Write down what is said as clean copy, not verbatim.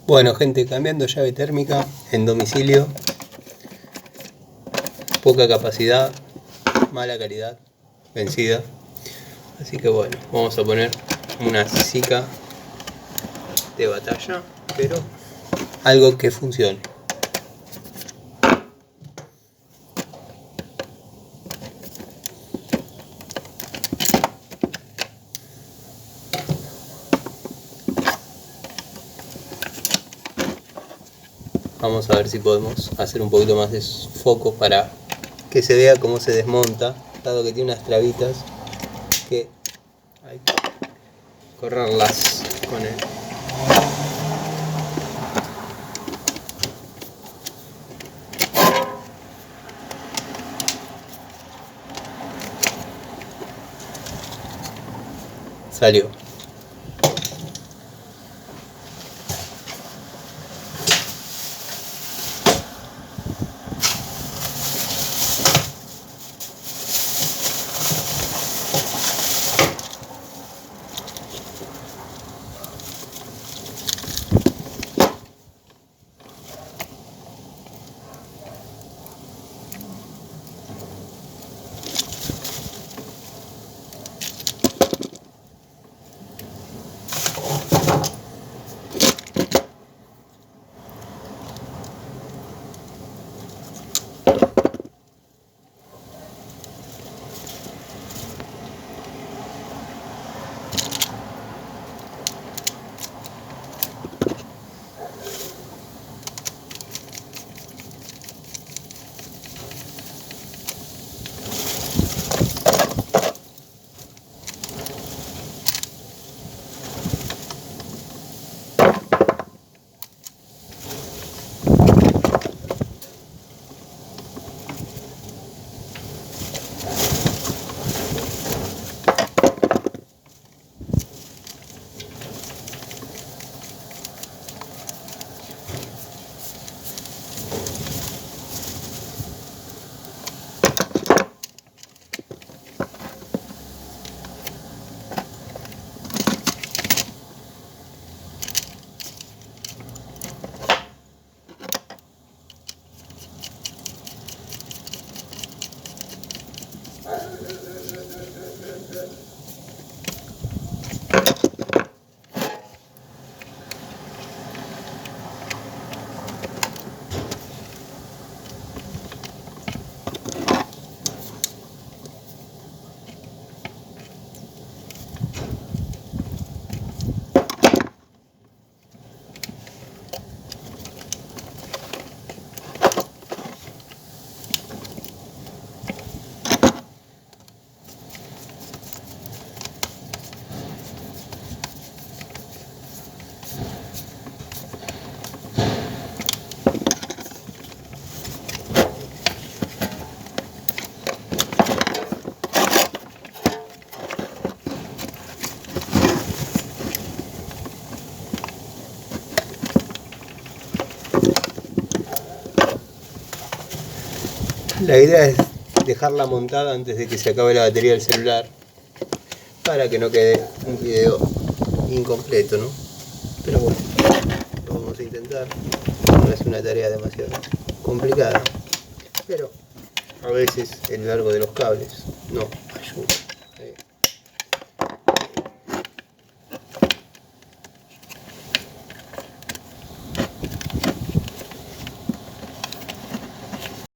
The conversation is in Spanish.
Bueno gente, cambiando llave térmica en domicilio, poca capacidad, mala calidad, vencida. Así que bueno, vamos a poner una Sika de batalla, pero algo que funcione. Vamos a ver si podemos hacer un poquito más de foco para que se vea cómo se desmonta, dado que tiene unas trabitas que hay que correrlas con él. Salió. La idea es dejarla montada antes de que se acabe la batería del celular para que no quede un video incompleto, ¿no? Pero bueno, lo vamos a intentar. No es una tarea demasiado complicada, pero a veces el largo de los cables no ayuda.